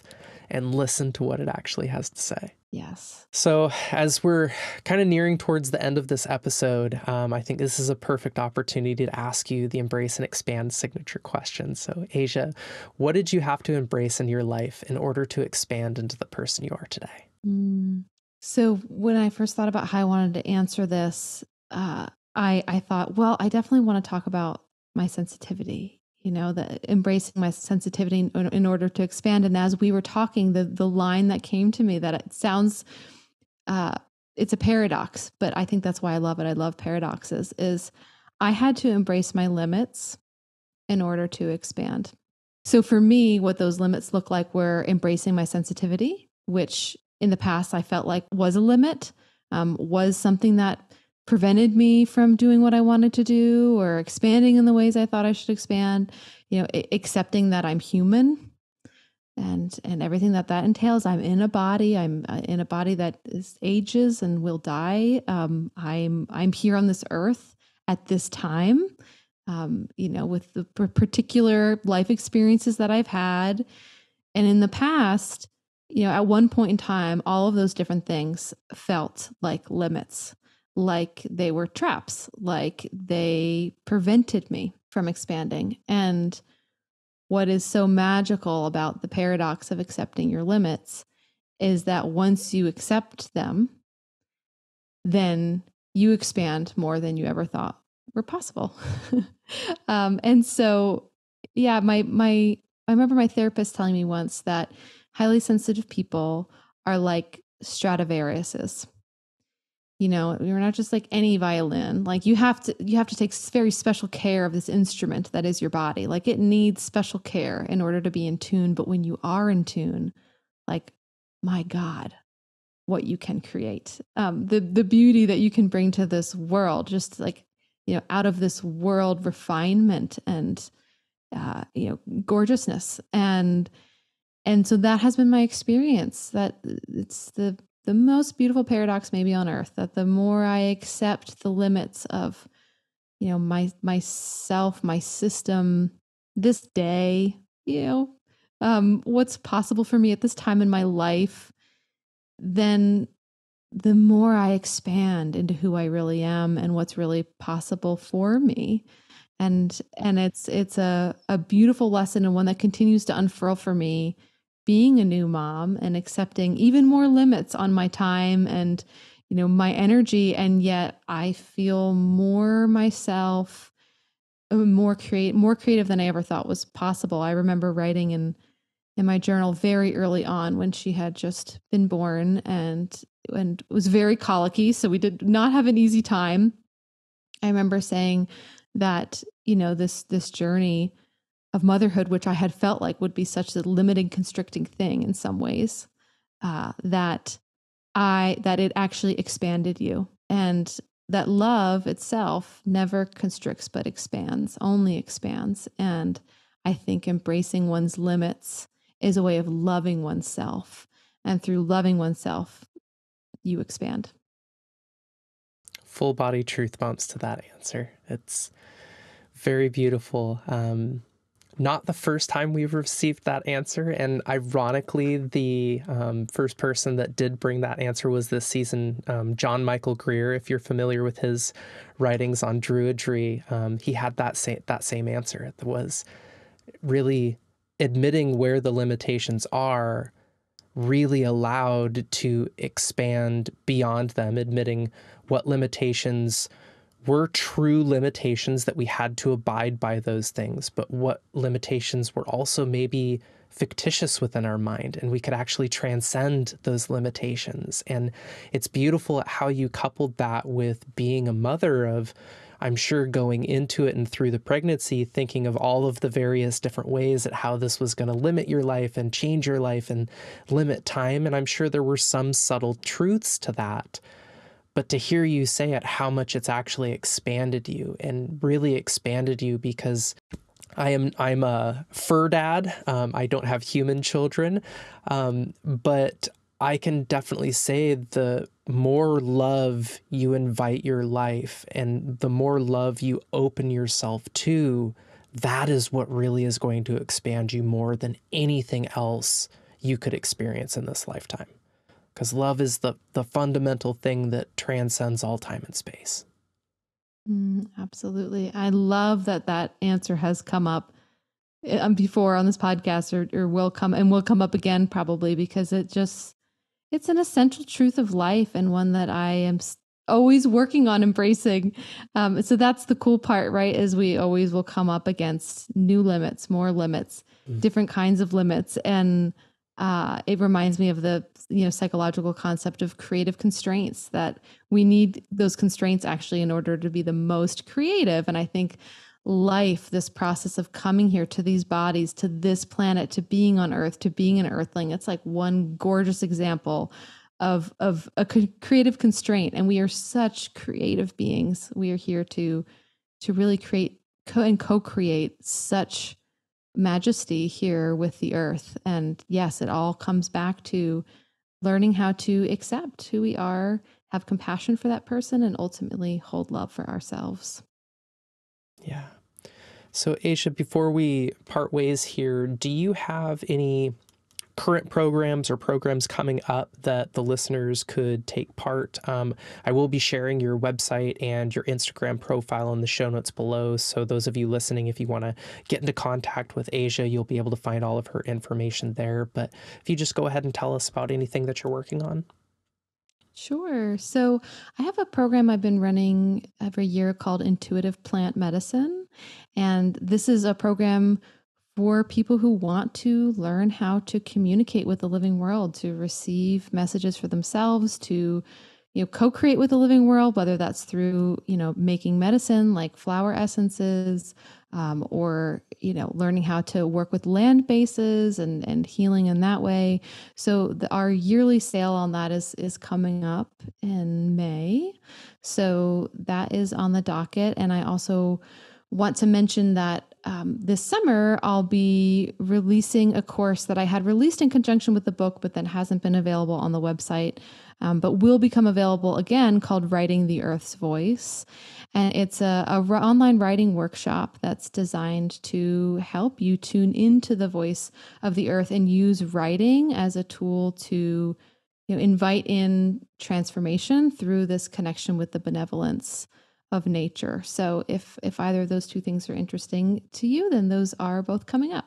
and listen to what it actually has to say. Yes. So as we're kind of nearing towards the end of this episode, I think this is a perfect opportunity to ask you the embrace and expand signature question. So Asia, what did you have to embrace in your life in order to expand into the person you are today? So when I first thought about how I wanted to answer this, I thought, well, I definitely want to talk about my sensitivity, that embracing my sensitivity in order to expand. And as we were talking, the line that came to me, that it sounds, it's a paradox, but I think that's why I love it. I love paradoxes. Is I had to embrace my limits in order to expand. So for me, what those limits look like were embracing my sensitivity, which in the past I felt like was a limit, was something that prevented me from doing what I wanted to do or expanding in the ways I thought I should expand. Accepting that I'm human and everything that entails. I'm in a body. I'm in a body that ages and will die. I'm here on this earth at this time. With the particular life experiences that I've had. And in the past, at one point in time, all of those different things felt like limits, like they were traps, like they prevented me from expanding. And what is so magical about the paradox of accepting your limits is that once you accept them, then you expand more than you ever thought were possible. And so, yeah, I remember my therapist telling me once that highly sensitive people are like Stradivariuses. You're not just like any violin. Like you have to take very special care of this instrument that is your body. Like it needs special care in order to be in tune. But when you are in tune, like, my God, what you can create, the beauty that you can bring to this world, just like, out of this world refinement and, gorgeousness. And so that has been my experience, that it's the most beautiful paradox maybe on earth, that the more I accept the limits of, myself, my system, this day, what's possible for me at this time in my life, then the more I expand into who I really am and what's really possible for me. And it's a beautiful lesson, and one that continues to unfurl for me, being a new mom and accepting even more limits on my time and, my energy. And yet I feel more myself, more creative than I ever thought was possible. I remember writing in my journal very early on when she had just been born and was very colicky. So we did not have an easy time. I remember saying that, this journey of motherhood, which I had felt like would be such a limiting, constricting thing in some ways, that it actually expanded you, and that love itself never constricts but expands, only expands. And I think embracing one's limits is a way of loving oneself. And through loving oneself, you expand. Full body truth bumps to that answer. It's very beautiful. Not the first time we've received that answer. And ironically, the first person that did bring that answer was this season, John Michael Greer. If you're familiar with his writings on Druidry, he had that same answer. It was really admitting where the limitations are really allowed to expand beyond them, admitting what limitations were true limitations, that we had to abide by those things, but what limitations were also maybe fictitious within our mind, and we could actually transcend those limitations. And it's beautiful at how you coupled that with being a mother of, I'm sure, going into it and through the pregnancy, thinking of all of the various different ways at how this was going to limit your life and change your life and limit time. And I'm sure there were some subtle truths to that. But to hear you say it, how much it's actually expanded you, and really expanded you, because I'm a fur dad. I don't have human children, but I can definitely say the more love you invite your life and the more love you open yourself to, that is what really is going to expand you more than anything else you could experience in this lifetime. Because love is the fundamental thing that transcends all time and space. Absolutely. I love that answer has come up before on this podcast or will come up again probably, because it's an essential truth of life and one that I am always working on embracing. So that's the cool part, right? Is we always will come up against new limits, more limits, different kinds of limits. And it reminds me of the psychological concept of creative constraints, that we need those constraints actually in order to be the most creative. And I think life, this process of coming here to these bodies, to this planet, to being on Earth, to being an Earthling, it's like one gorgeous example of a creative constraint. And we are such creative beings. We are here to really create and co-create such majesty here with the earth. And yes, it all comes back to learning how to accept who we are, have compassion for that person, and ultimately hold love for ourselves. Yeah. So Asia, before we part ways here, do you have any current programs or programs coming up that the listeners could take part? I will be sharing your website and your Instagram profile in the show notes below. So those of you listening, if you want to get into contact with Asia, you'll be able to find all of her information there. But if you just go ahead and tell us about anything that you're working on. Sure. So I have a program I've been running every year called Intuitive Plant Medicine. And this is a program for people who want to learn how to communicate with the living world, to receive messages for themselves, to co-create with the living world, whether that's through making medicine like flower essences, or learning how to work with land bases and healing in that way. So our yearly sale on that is coming up in May. So that is on the docket. And I also want to mention that this summer, I'll be releasing a course that I had released in conjunction with the book, but then hasn't been available on the website, but will become available again, called Writing the Earth's Voice. And it's a online writing workshop that's designed to help you tune into the voice of the earth and use writing as a tool to invite in transformation through this connection with the benevolence of nature. So if either of those two things are interesting to you, then those are both coming up.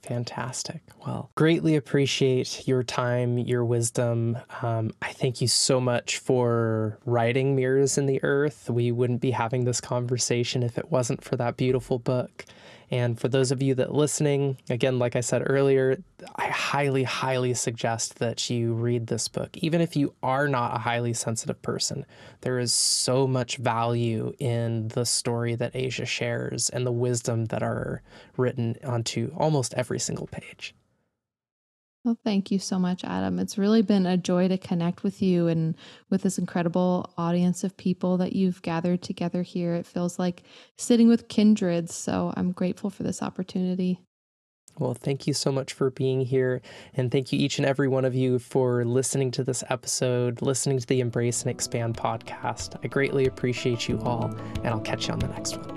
Fantastic. Well, greatly appreciate your time, your wisdom. I thank you so much for writing Mirrors in the Earth. We wouldn't be having this conversation if it wasn't for that beautiful book. And for those of you that are listening, again, like I said earlier, I highly, highly suggest that you read this book. Even if you are not a highly sensitive person, there is so much value in the story that Asia shares and the wisdom that are written onto almost every single page. Well, thank you so much, Adam. It's really been a joy to connect with you and with this incredible audience of people that you've gathered together here. It feels like sitting with kindreds. So I'm grateful for this opportunity. Well, thank you so much for being here. And thank you each and every one of you for listening to this episode, listening to the Embrace and Expand podcast. I greatly appreciate you all, and I'll catch you on the next one.